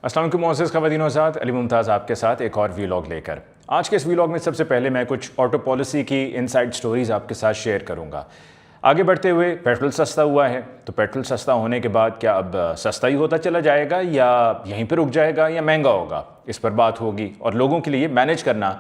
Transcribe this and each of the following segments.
अस्सलाम वालेकुम मोअज़्ज़ज़ ख़वातीन व हज़रात, अली मुमताज़ आपके साथ एक और वीलॉग लेकर। आज के इस वीलॉग में सबसे पहले मैं कुछ ऑटो पॉलिसी की इनसाइड स्टोरीज़ आपके साथ शेयर करूंगा। आगे बढ़ते हुए पेट्रोल सस्ता हुआ है, तो पेट्रोल सस्ता होने के बाद क्या अब सस्ता ही होता चला जाएगा या यहीं पर रुक जाएगा या महंगा होगा, इस पर बात होगी। और लोगों के लिए मैनेज करना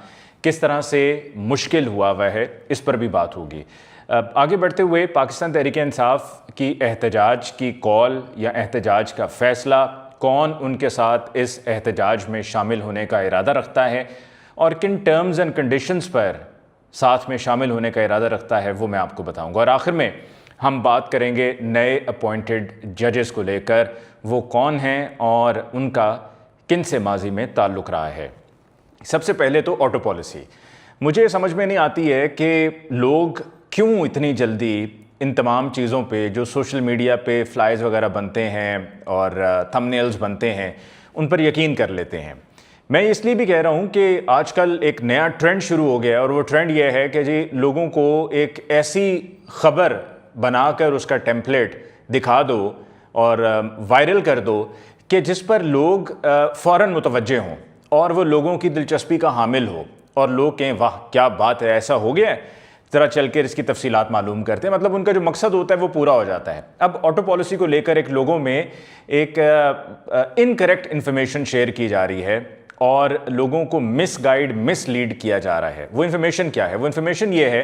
किस तरह से मुश्किल हुआ हुआ है, इस पर भी बात होगी। आगे बढ़ते हुए पाकिस्तान तहरीक-ए-इंसाफ़ की एहतजाज की कॉल या एहतजाज का फ़ैसला, कौन उनके साथ इस एहतजाज में शामिल होने का इरादा रखता है और किन टर्म्स एंड कंडीशंस पर साथ में शामिल होने का इरादा रखता है, वो मैं आपको बताऊंगा। और आखिर में हम बात करेंगे नए अपॉइंटेड जजेस को लेकर, वो कौन हैं और उनका किन से माजी में ताल्लुक़ रहा है। सबसे पहले तो ऑटो पॉलिसी। मुझे समझ में नहीं आती है कि लोग क्यों इतनी जल्दी इन तमाम चीज़ों पे जो सोशल मीडिया पे फ्लाइज वगैरह बनते हैं और थंबनेल्स बनते हैं, उन पर यकीन कर लेते हैं। मैं इसलिए भी कह रहा हूँ कि आजकल एक नया ट्रेंड शुरू हो गया है और वो ट्रेंड ये है कि जी लोगों को एक ऐसी ख़बर बनाकर उसका टेम्पलेट दिखा दो और वायरल कर दो कि जिस पर लोग फ़ौरन मुतवज्जे हों और वो लोगों की दिलचस्पी का हामिल हो और लोग कहें वाह क्या बात है, ऐसा हो गया है, ज़रा चल कर इसकी तफसीलात मालूम करते हैं। मतलब उनका जो मकसद होता है वो पूरा हो जाता है। अब ऑटो पॉलिसी को लेकर एक लोगों में एक इनकरेक्ट इन्फॉर्मेशन शेयर की जा रही है और लोगों को मिसगाइड मिसलीड किया जा रहा है। वो इन्फॉर्मेशन क्या है? वो इन्फॉर्मेशन ये है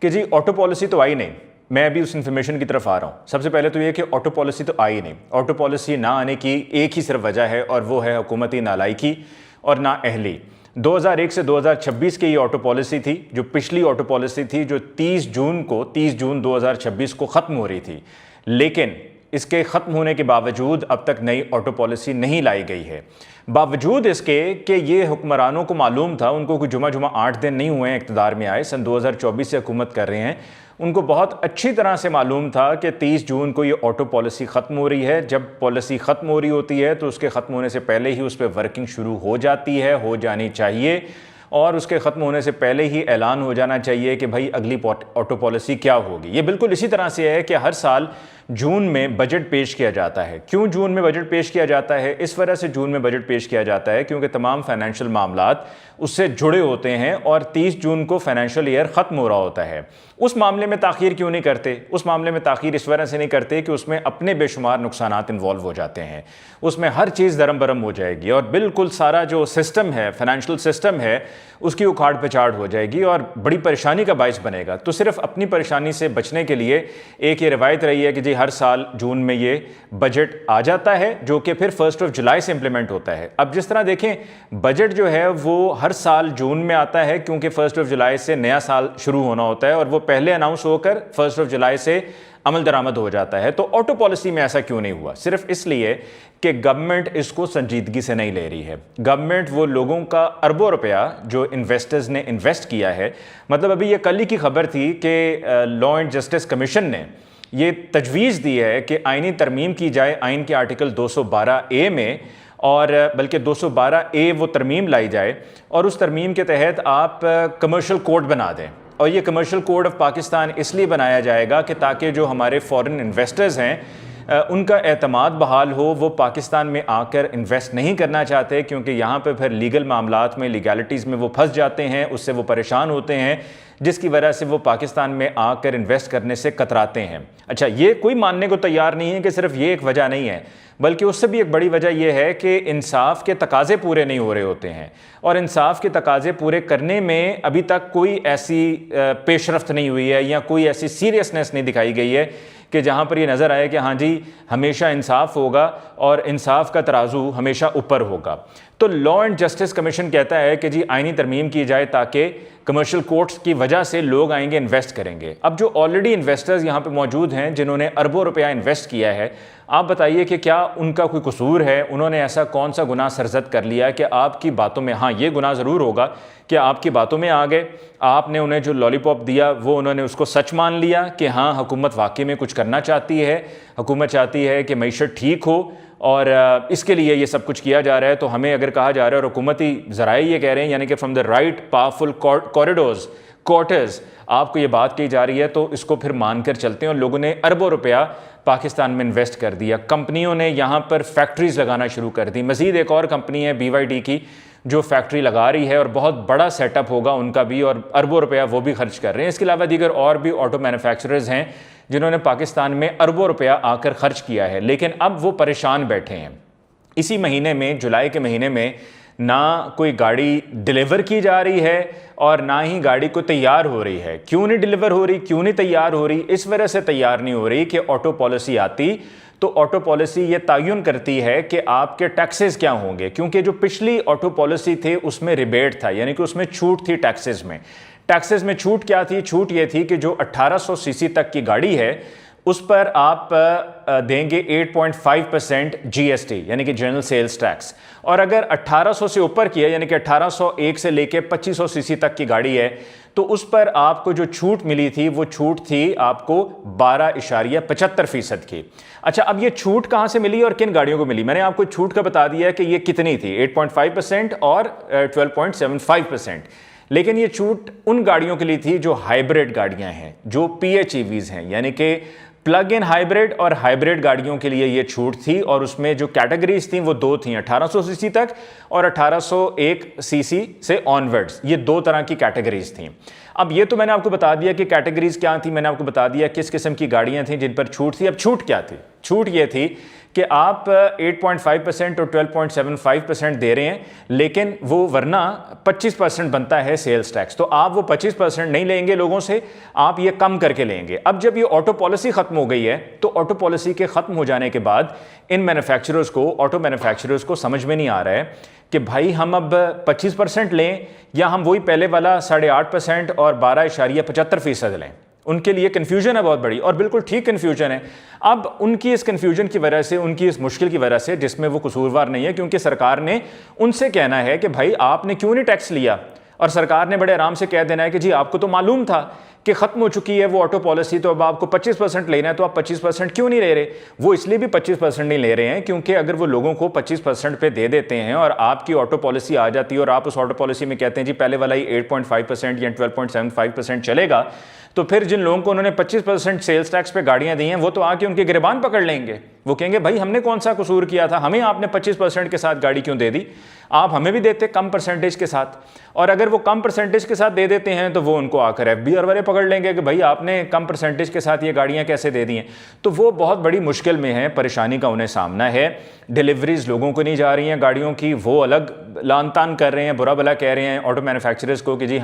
कि जी ऑटो पॉलिसी तो आई नहीं। मैं अभी उस इन्फॉर्मेशन की तरफ आ रहा हूँ। सबसे पहले तो ये कि ऑटो पॉलिसी तो आई नहीं। ऑटो पॉलिसी ना आने की एक ही सिर्फ वजह है और वो है हुकूमती नालायकी और नाअहली। 2001 से 2026 की ये ऑटो पॉलिसी थी, जो पिछली ऑटो पॉलिसी थी जो 30 जून 2026 को ख़त्म हो रही थी। लेकिन इसके ख़त्म होने के बावजूद अब तक नई ऑटो पॉलिसी नहीं लाई गई है। बावजूद इसके कि ये हुक्मरानों को मालूम था, उनको कोई जुमा 8 दिन नहीं हुए हैं इक़्तिदार में आए, सन 2024 से हुकूमत कर रहे हैं, उनको बहुत अच्छी तरह से मालूम था कि 30 जून को ये ऑटो पॉलिसी ख़त्म हो रही है। जब पॉलिसी ख़त्म हो रही होती है तो उसके ख़त्म होने से पहले ही उस पर वर्किंग शुरू हो जाती है, हो जानी चाहिए, और उसके ख़त्म होने से पहले ही ऐलान हो जाना चाहिए कि भाई अगली ऑटो पॉलिसी क्या होगी। ये बिल्कुल इसी तरह से है कि हर साल जून में बजट पेश किया जाता है। क्यों जून में बजट पेश किया जाता है? इस वजह से जून में बजट पेश किया जाता है क्योंकि तमाम फाइनेंशियल मामलात उससे जुड़े होते हैं और 30 जून को फाइनेंशियल ईयर ख़त्म हो रहा होता है। उस मामले में ताख़ीर क्यों नहीं करते? उस मामले में ताख़ीर इस वजह से नहीं करते कि उसमें अपने बेशुमार नुकसानात इन्वॉल्व हो जाते हैं। उसमें हर चीज़ दरम बरम हो जाएगी और बिल्कुल सारा जो सिस्टम है, फाइनेंशियल सिस्टम है, उसकी उखाड़ पिछाड़ हो जाएगी और बड़ी परेशानी का बाइस बनेगा। तो सिर्फ अपनी परेशानी से बचने के लिए एक ये रिवायत रही है कि जी हर साल जून में ये बजट आ जाता है, जो कि फिर 1 जुलाई से इंप्लीमेंट होता है। अब जिस तरह देखें, बजट जो है वो हर साल जून में आता है क्योंकि 1 जुलाई से नया साल शुरू होना होता है और वो पहले अनाउंस होकर 1 जुलाई से अमल दरामद हो जाता है। तो ऑटो पॉलिसी में ऐसा क्यों नहीं हुआ? सिर्फ इसलिए कि गवर्नमेंट इसको संजीदगी से नहीं ले रही है। गवर्नमेंट वो लोगों का अरबों रुपया जो इन्वेस्टर्स ने इन्वेस्ट किया है, मतलब अभी ये कल ही की खबर थी कि लॉ एंड जस्टिस कमीशन ने ये तजवीज़ दी है कि आइनी तरमीम की जाए आइन के आर्टिकल 212A में, और बल्कि 212A वो तरमीम लाई जाए और उस तरमीम के तहत आप कमर्शियल कोड बना दें। और ये कमर्शियल कोड ऑफ पाकिस्तान इसलिए बनाया जाएगा कि ताकि जो हमारे फॉरेन इन्वेस्टर्स हैं उनका एतमाद बहाल हो। वो पाकिस्तान में आकर इन्वेस्ट नहीं करना चाहते क्योंकि यहाँ पे फिर लीगल मामलात में, लीगैलिटीज़ में वो फंस जाते हैं, उससे वो परेशान होते हैं, जिसकी वजह से वो पाकिस्तान में आकर इन्वेस्ट करने से कतराते हैं। अच्छा, ये कोई मानने को तैयार नहीं है कि सिर्फ ये एक वजह नहीं है, बल्कि उससे भी एक बड़ी वजह यह है कि इंसाफ के तकाजे पूरे नहीं हो रहे होते हैं और इंसाफ के तकाजे पूरे करने में अभी तक कोई ऐसी पेशरफ्त नहीं हुई है या कोई ऐसी सीरियसनेस नहीं दिखाई गई है कि जहाँ पर ये नज़र आए कि हाँ जी हमेशा इंसाफ होगा और इंसाफ का तराजू हमेशा ऊपर होगा। तो लॉ एंड जस्टिस कमीशन कहता है कि जी आइनी तरमीम की जाए ताकि कमर्शियल कोर्ट्स की वजह से लोग आएंगे, इन्वेस्ट करेंगे। अब जो ऑलरेडी इन्वेस्टर्स यहाँ पे मौजूद हैं जिन्होंने अरबों रुपया इन्वेस्ट किया है, आप बताइए कि क्या उनका कोई कसूर है? उन्होंने ऐसा कौन सा गुनाह सरजद कर लिया कि आपकी बातों में, हाँ ये गुनाह ज़रूर होगा कि आपकी बातों में आ गए, आपने उन्हें जो लॉलीपॉप दिया वो उन्होंने उसको सच मान लिया कि हाँ हुकूमत वाकई में कुछ करना चाहती है, हुकूमत चाहती है कि मईशत ठीक हो और इसके लिए ये सब कुछ किया जा रहा है। तो हमें अगर कहा जा रहा है और हुकूमती ज़राए ये कह रहे हैं, यानी कि from the right powerful corridors quarters आपको ये बात कही जा रही है, तो इसको फिर मानकर चलते हैं। और लोगों ने अरबों रुपया पाकिस्तान में इन्वेस्ट कर दिया, कंपनियों ने यहाँ पर फैक्ट्रीज लगाना शुरू कर दी। मज़ीद एक और कंपनी है BYD की जो फैक्ट्री लगा रही है और बहुत बड़ा सेटअप होगा उनका भी, और अरबों रुपया वो भी खर्च कर रहे हैं। इसके अलावा दीगर और भी ऑटो मैन्युफैक्चरर्स हैं जिन्होंने पाकिस्तान में अरबों रुपया आकर खर्च किया है, लेकिन अब वो परेशान बैठे हैं। इसी महीने में, जुलाई के महीने में, ना कोई गाड़ी डिलीवर की जा रही है और ना ही गाड़ी को तैयार हो रही है। क्यों नहीं डिलीवर हो रही, क्यों नहीं तैयार हो रही? इस वजह से तैयार नहीं हो रही कि ऑटो पॉलिसी आती तो ऑटो पॉलिसी ये तयन करती है कि आपके टैक्सेस क्या होंगे, क्योंकि जो पिछली ऑटो पॉलिसी थी उसमें रिबेट था, यानी कि उसमें छूट थी टैक्सेस में। टैक्सेस में छूट क्या थी? छूट ये थी कि जो 1800 सीसी तक की गाड़ी है उस पर आप देंगे 8.5% GST, यानी कि जनरल सेल्स टैक्स। और अगर 1800 से ऊपर की है, यानी कि 1801 से लेके 2500 सीसी तक की गाड़ी है, तो उस पर आपको जो छूट मिली थी वो छूट थी आपको 12.75% की। अच्छा, अब ये छूट कहां से मिली और किन गाड़ियों को मिली? मैंने आपको छूट का बता दिया है कि ये कितनी थी, 8.5% और 12.75%। लेकिन ये छूट उन गाड़ियों के लिए थी जो हाइब्रिड गाड़ियां हैं, जो PHEVs हैं, यानी कि प्लग इन हाइब्रिड और हाइब्रिड गाड़ियों के लिए ये छूट थी। और उसमें जो कैटेगरीज थी वो दो थी, 1800 सीसी तक और 1801 सीसी से ऑनवर्ड्स, ये दो तरह की कैटेगरीज थी। अब ये तो मैंने आपको बता दिया कि कैटेगरीज क्या थी, मैंने आपको बता दिया किस किस्म की गाड़ियां थी जिन पर छूट थी। अब छूट क्या थी? छूट ये थी कि आप 8.5% और 12.75% दे रहे हैं, लेकिन वो वरना 25% बनता है सेल्स टैक्स, तो आप वो 25% नहीं लेंगे लोगों से, आप ये कम करके लेंगे। अब जब ये ऑटो पॉलिसी खत्म हो गई है, तो ऑटो पॉलिसी के खत्म हो जाने के बाद इन मैन्युफैक्चरर्स को, ऑटो मैन्युफैक्चरर्स को समझ में नहीं आ रहा है कि भाई हम अब 25% लें या हम वही पहले वाला 8.5% और 12.75% लें। उनके लिए कन्फ्यूजन है बहुत बड़ी, और बिल्कुल ठीक कन्फ्यूजन है। अब उनकी इस कन्फ्यूजन की वजह से, उनकी इस मुश्किल की वजह से, जिसमें वो कसूरवार नहीं है, क्योंकि सरकार ने उनसे कहना है कि भाई आपने क्यों नहीं टैक्स लिया, और सरकार ने बड़े आराम से कह देना है कि जी आपको तो मालूम था कि खत्म हो चुकी है वो ऑटो पॉलिसी, तो अब आपको 25% लेना है, तो आप 25% क्यों नहीं ले रहे? वो इसलिए भी 25% नहीं ले रहे हैं क्योंकि अगर वो लोगों को 25% पे दे देते हैं और आपकी ऑटो पॉलिसी आ जाती है और आप उस ऑटो पॉलिसी में कहते हैं जी पहले वाला ही 8.5% या 12.75% चलेगा, तो फिर जिन लोगों को उन्होंने 25% सेल्स टैक्स पे गाड़ियां दी हैं वो तो आके उनके गिरबान पकड़ लेंगे। वो कहेंगे भाई हमने कौन सा कसूर किया था, हमें आपने 25% के साथ गाड़ी क्यों दे दी? आप हमें भी देते कम परसेंटेज के साथ। और अगर वो कम परसेंटेज के साथ दे देते हैं तो वो उनको आकर FBR वाले पकड़ लेंगे कि भाई आपने कम परसेंटेज के साथ ये गाड़ियां कैसे दे दी हैं। तो वो बहुत बड़ी मुश्किल में है, परेशानी का उन्हें सामना है। डिलीवरीज लोगों को नहीं जा रही हैं गाड़ियों की, वो अलग लान तान कर रहे हैं, बुरा भला कह रहे हैं ऑटो मैन्युफैक्चरर्स को कि जी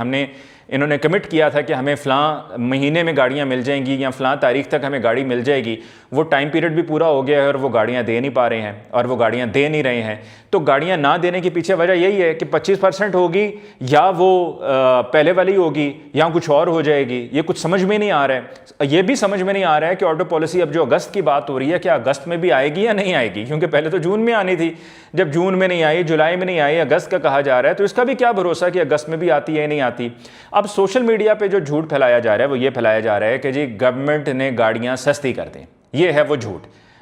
इन्होंने कमिट किया था कि हमें फ़लाँ महीने में गाड़ियाँ मिल जाएंगी या फ़लाँ तारीख तक हमें गाड़ी मिल जाएगी। वो टाइम पीरियड भी पूरा हो गया है और वो गाड़ियाँ दे नहीं पा रहे हैं और वो गाड़ियाँ दे नहीं रहे हैं। तो गाड़ियाँ ना देने के पीछे वजह यही है कि 25% होगी या वो पहले वाली होगी या कुछ और हो जाएगी। ये कुछ समझ में नहीं आ रहा है। ये भी समझ में नहीं आ रहा है कि ऑटो पॉलिसी अब जो अगस्त की बात हो रही है, क्या अगस्त में भी आएगी या नहीं आएगी? क्योंकि पहले तो जून में आनी थी, जब जून में नहीं आई, जुलाई में नहीं आई, अगस्त का कहा जा रहा है, तो इसका भी क्या भरोसा कि अगस्त में भी आती है या नहीं आती। अब सोशल मीडिया पे जो झूठ फैलाया जा रहा है वो ये फैलाया जा रहा है कि जी गवर्नमेंट ने गाड़ियां सस्ती कर दें। ये है वो झूठ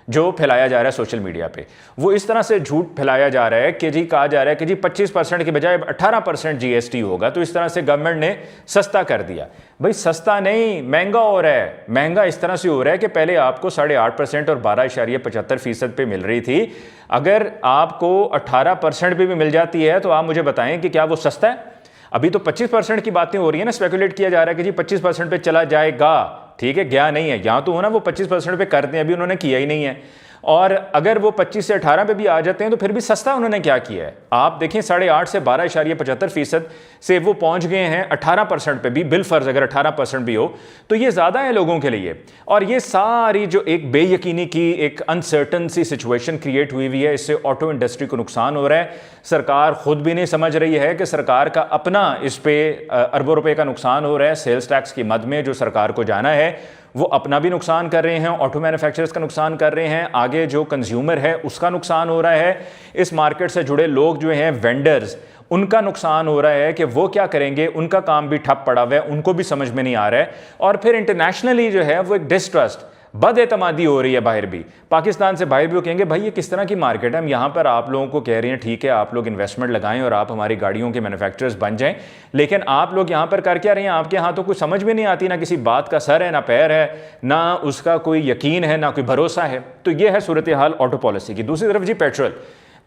जो फैलाया जा रहा है सोशल मीडिया पे। वो इस तरह से झूठ फैलाया जा रहा है कि जी कहा जा रहा है कि जी 25% के बजाय 18% GST होगा, तो इस तरह से गवर्नमेंट ने सस्ता कर दिया। भाई सस्ता नहीं, महंगा हो रहा है। महंगा इस तरह से हो रहा है कि पहले आपको 8.5% और 12.75% पे मिल रही थी, अगर आपको 18% पे भी मिल जाती है तो आप मुझे बताएं कि क्या वो सस्ता है? अभी तो 25% की बातें हो रही है ना, स्पेकुलेट किया जा रहा है कि जी 25% पे चला जाएगा। ठीक है, गया नहीं है, यहाँ तो हो ना वो 25% पे करते हैं, अभी उन्होंने किया ही नहीं है। और अगर वो 25 से 18 पे भी आ जाते हैं तो फिर भी सस्ता उन्होंने क्या किया है? आप देखें 8.5 से 12.75% से वो पहुंच गए हैं 18% पे भी। बिल फर्ज अगर 18% भी हो तो ये ज़्यादा है लोगों के लिए। और ये सारी जो एक बेयकीनी की एक अनसर्टन सी सिचुएशन क्रिएट हुई है, इससे ऑटो इंडस्ट्री को नुकसान हो रहा है। सरकार खुद भी नहीं समझ रही है कि सरकार का अपना इस पे अरबों रुपए का नुकसान हो रहा है। सेल्स टैक्स की मद में जो सरकार को जाना है वो अपना भी नुकसान कर रहे हैं, ऑटो मैन्युफैक्चरर्स का नुकसान कर रहे हैं, आगे जो कंज्यूमर है उसका नुकसान हो रहा है, इस मार्केट से जुड़े लोग जो हैं वेंडर्स उनका नुकसान हो रहा है कि वो क्या करेंगे, उनका काम भी ठप पड़ा हुआ है, उनको भी समझ में नहीं आ रहा है। और फिर इंटरनेशनली जो है वो एक डिस्ट्रस्ट, बदएतमादी हो रही है बाहर भी, पाकिस्तान से बाहर भी। वो कहेंगे भाई ये किस तरह की मार्केट है, हम यहाँ पर आप लोगों को कह रहे हैं ठीक है आप लोग इन्वेस्टमेंट लगाएं और आप हमारी गाड़ियों के मैन्युफैक्चरर्स बन जाएं, लेकिन आप लोग यहाँ पर कर क्या रहे हैं, आपके यहाँ तो कुछ समझ में नहीं आती, ना किसी बात का सर है ना पैर है, ना उसका कोई यकीन है ना कोई भरोसा है। तो ये है सूरत हाल ऑटो पॉलिसी की। दूसरी तरफ जी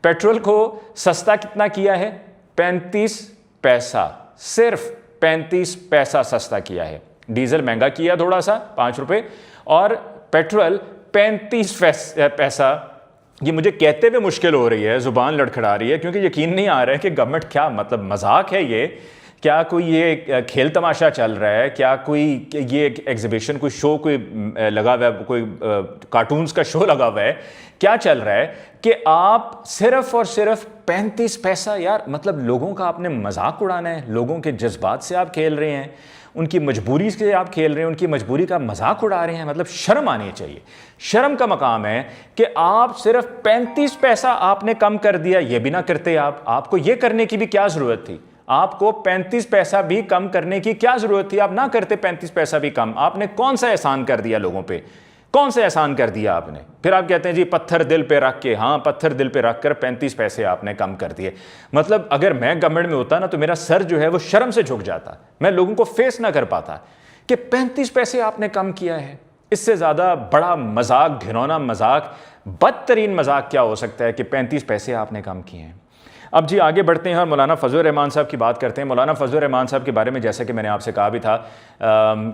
पेट्रोल को सस्ता कितना किया है, 35 पैसा, सिर्फ 35 पैसा सस्ता किया है। डीजल महंगा किया थोड़ा सा 5 रुपए, और पेट्रोल 35 पैसा। ये मुझे कहते हुए मुश्किल हो रही है, जुबान लड़खड़ा रही है, क्योंकि यकीन नहीं आ रहा है कि गवर्नमेंट क्या, मतलब मजाक है ये, क्या कोई ये खेल तमाशा चल रहा है, क्या कोई ये एग्जीबिशन, कोई शो कोई लगा हुआ है, कोई कार्टून्स का शो लगा हुआ है, क्या चल रहा है कि आप सिर्फ और सिर्फ 35 पैसा। यार मतलब लोगों का आपने मजाक उड़ाना है, लोगों के जज्बात से आप खेल रहे हैं, उनकी मजबूरी से आप खेल रहे हैं, उनकी मजबूरी का मजाक उड़ा रहे हैं। मतलब शर्म आनी चाहिए, शर्म का मकाम है कि आप सिर्फ 35 पैसा आपने कम कर दिया। ये भी ना करते आप, आपको ये करने की भी क्या जरूरत थी, आपको 35 पैसा भी कम करने की क्या जरूरत थी, आप ना करते 35 पैसा भी कम। आपने कौन सा एहसान कर दिया लोगों पे, कौन सा एहसान कर दिया आपने। फिर आप कहते हैं जी पत्थर दिल पे रख के, हाँ पत्थर दिल पे रख कर 35 पैसे आपने कम कर दिए। मतलब अगर मैं गवर्नमेंट में होता ना तो मेरा सर जो है वो शर्म से झुक जाता, मैं लोगों को फेस ना कर पाता कि 35 पैसे आपने कम किया है। इससे ज्यादा बड़ा मजाक, घिनौना मजाक, बदतरीन मजाक क्या हो सकता है कि 35 पैसे आपने कम किए हैं। अब जी आगे बढ़ते हैं और मौलाना फजल रहमान साहब की बात करते हैं। मौलाना फजल रहमान साहब के बारे में जैसा कि मैंने आपसे कहा भी था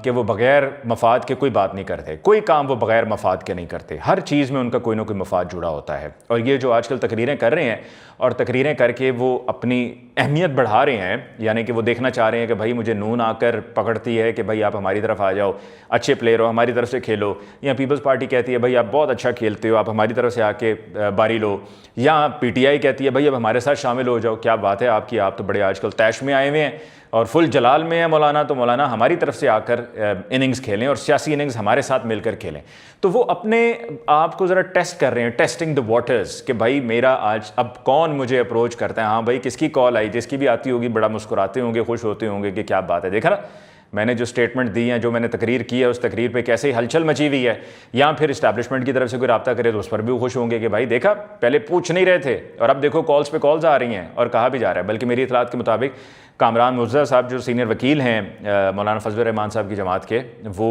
कि वो बग़ैर मफाद के कोई बात नहीं करते, कोई काम वो बग़ैर मफाद के नहीं करते, हर चीज़ में उनका कोई ना कोई मफाद जुड़ा होता है। और ये जो आजकल तकरीरें कर रहे हैं और तकरीरें करके वो अपनी अहमियत बढ़ा रहे हैं, यानी कि वो देखना चाह रहे हैं कि भाई मुझे नून आकर पकड़ती है कि भाई आप हमारी तरफ आ जाओ, अच्छे प्लेयर हो, हमारी तरफ से खेलो, या पीपल्स पार्टी कहती है भाई आप बहुत अच्छा खेलते हो, आप हमारी तरफ से आके बारी लो, या पीटीआई कहती है भाई अब हमारे साथ शामिल हो जाओ। क्या बात है आपकी, आप तो बड़े आजकल तैश में आए हुए हैं और फुल जलाल में है मौलाना, तो मौलाना हमारी तरफ से आकर इनिंग्स खेलें और सियासी इनिंग्स हमारे साथ मिलकर खेलें। तो वो अपने आप को ज़रा टेस्ट कर रहे हैं, टेस्टिंग द वाटर्स, कि भाई मेरा आज अब कौन मुझे अप्रोच करता है। हाँ भाई किसकी कॉल आई, जिसकी भी आती होगी बड़ा मुस्कुराते होंगे, खुश होते होंगे कि क्या बात है, देखा ना मैंने जो स्टेटमेंट दी है, जो मैंने तकरीर की है, उस तकरीर पे कैसे ही हलचल मची हुई है। या फिर इस्टेब्लिशमेंट की तरफ से कोई रब्ता करे तो उस पर भी खुश होंगे कि भाई देखा पहले पूछ नहीं रहे थे और अब देखो कॉल्स पे कॉल्स आ रही हैं और कहा भी जा रहा है। बल्कि मेरी इतलात के मुताबिक कामरान मुर्तज़ा साहब जो सीनियर वकील हैं मौलाना फजल रहमान साहब की जमात के, वो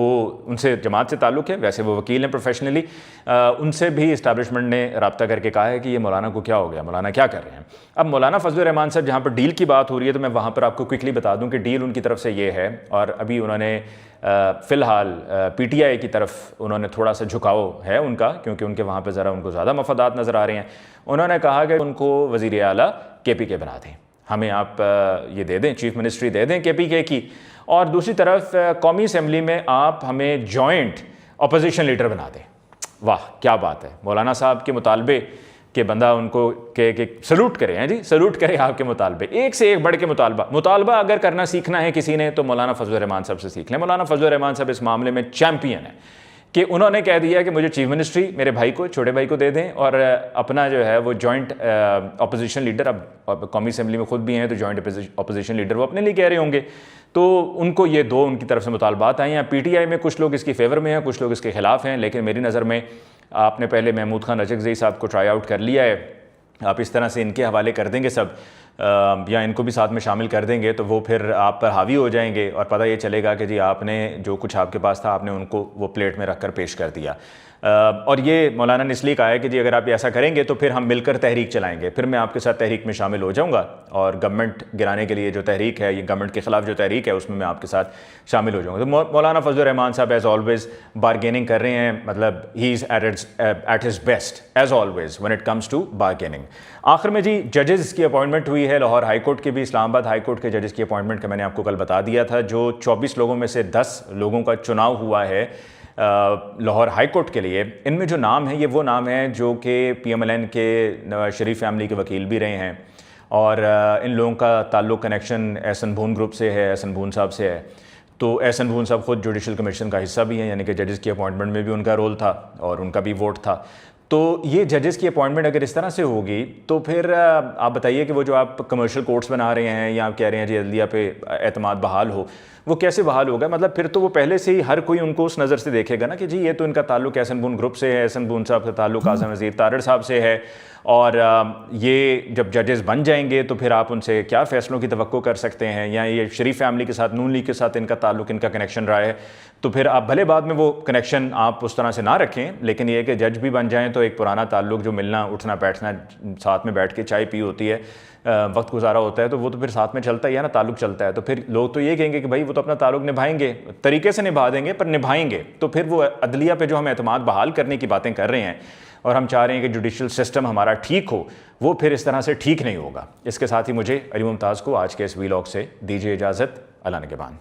उनसे जमात से ताल्लुक़ है, वैसे वो वकील हैं प्रोफेशनली, उनसे भी इस्टेब्लिशमेंट ने रब्ता करके कहा है कि ये मौलाना को क्या हो गया, मौलाना क्या कर रहे हैं। अब मौलाना फजल रहमान साहब जहाँ पर डील की बात हो रही है तो मैं वहाँ पर आपको क्विकली बता दूँ कि डील उनकी तरफ से ये है, और अभी उन्होंने फ़िलहाल पीटीआई की तरफ उन्होंने थोड़ा सा झुकाव है उनका, क्योंकि उनके वहाँ पर ज़रा उनको ज़्यादा मफादात नज़र आ रहे हैं। उन्होंने कहा कि उनको वज़ीर आला केपीके बना दें, हमें आप ये दे दें, चीफ मिनिस्ट्री दे दें केपीके की, और दूसरी तरफ कौमी असम्बली में आप हमें जॉइंट अपोजिशन लीडर बना दें। वाह क्या बात है, मौलाना साहब के मुतालबे कि बंदा उनको के सलूट करे हैं जी, सलूट करे आपके मुतालबे, एक से एक बढ़ के मुतालबा अगर करना सीखना है किसी ने तो मौलाना फजल रहमान साहब से सीख लें। मौलाना फजल रहमान साहब इस मामले में चैम्पियन है कि उन्होंने कह दिया कि मुझे चीफ मिनिस्ट्री मेरे भाई को, छोटे भाई को दे दें, और अपना जो है वो जॉइंट अपोजिशन लीडर, अब कौमी असम्बली में खुद भी हैं तो जॉइंट अपोजिशन लीडर वो अपने लिए कह रहे होंगे, तो उनको ये दो उनकी तरफ से मुतालबात आए हैं। पीटीआई में कुछ लोग इसकी फेवर में हैं, कुछ लोग इसके खिलाफ हैं, लेकिन मेरी नज़र में आपने पहले महमूद खान रजकज़ई साहब को ट्राई आउट कर लिया है, आप इस तरह से इनके हवाले कर देंगे सब, या इनको भी साथ में शामिल कर देंगे तो वो फिर आप पर हावी हो जाएंगे और पता ये चलेगा कि जी आपने जो कुछ आपके पास था आपने उनको वो प्लेट में रख कर पेश कर दिया। और ये मौलाना ने इसलिए कहा है कि जी अगर आप ऐसा करेंगे तो फिर हम मिलकर तहरीक चलाएंगे, फिर मैं आपके साथ तहरीक में शामिल हो जाऊंगा, और गवर्नमेंट गिराने के लिए जो तहरीक है, ये गवर्नमेंट के खिलाफ जो तहरीक है उसमें मैं आपके साथ शामिल हो जाऊंगा। तो मौलाना फजल रहमान साहब एज़ ऑलवेज़ बारगेनिंग कर रहे हैं, मतलब he is at his best as always when it comes to bargaining. आखिर में जी जजेस की अपॉइंटमेंट हुई है, लाहौर हाई कोर्ट के भी, इस्लामाबाद हाई कोर्ट के जजेस की अपॉइंटमेंट का मैंने आपको कल बता दिया था। जो 24 लोगों में से 10 लोगों का चुनाव हुआ है लाहौर हाई कोर्ट के लिए, इनमें जो नाम है ये वो नाम है जो कि PMLN के नवाज शरीफ फैमिली के वकील भी रहे हैं, और इन लोगों का ताल्लुक़ कनेक्शन एहसन भून ग्रुप से है, एहसन भून साहब से है। तो एहसन भून साहब खुद जुडिशल कमीशन का हिस्सा भी हैं, यानी कि जजेस की अपॉइंटमेंट में भी उनका रोल था और उनका भी वोट था। तो ये जजेस की अपॉइंटमेंट अगर इस तरह से होगी तो फिर आप बताइए कि वो जो आप कमर्शियल कोर्ट्स बना रहे हैं या आप कह रहे हैं जी अदलिया पे एतमाद बहाल हो, वो कैसे बहाल होगा? मतलब फिर तो वो पहले से ही हर कोई उनको उस नज़र से देखेगा ना कि जी ये तो इनका ताल्लुक एहसन बुन ग्रुप से है, एहसन बुन साहब का ताल्लुक आज़म वज़ीर तारड़ साहब से है, और ये जब जजेस बन जाएंगे तो फिर आप उनसे क्या फ़ैसलों की तवक्को कर सकते हैं, या ये शरीफ फैमिली के साथ, नून लीग के साथ इनका ताल्लुक, इनका कनेक्शन रहा है, तो फिर आप भले बाद में वो कनेक्शन आप उस तरह से ना रखें, लेकिन ये कि जज भी बन जाएं तो एक पुराना ताल्लुक जो मिलना उठना बैठना, साथ में बैठ के चाय पी होती है, वक्त गुजारा होता है, तो वो तो फिर साथ में चलता ही है ना, ताल्लुक चलता है। तो फिर लोग तो ये कहेंगे कि भाई वो तो अपना ताल्लुक निभाएंगे, तरीके से निभा देंगे पर निभाएंगे। तो फिर वो अदलिया पे जो हम एतमाद बहाल करने की बातें कर रहे हैं और हम चाह रहे हैं कि जुडिशल सिस्टम हमारा ठीक हो, वो फिर इस तरह से ठीक नहीं होगा। इसके साथ ही मुझे अली मुमताज़ को आज के इस वीलॉग से दीजिए इजाज़त। अल्लाह निगहबान।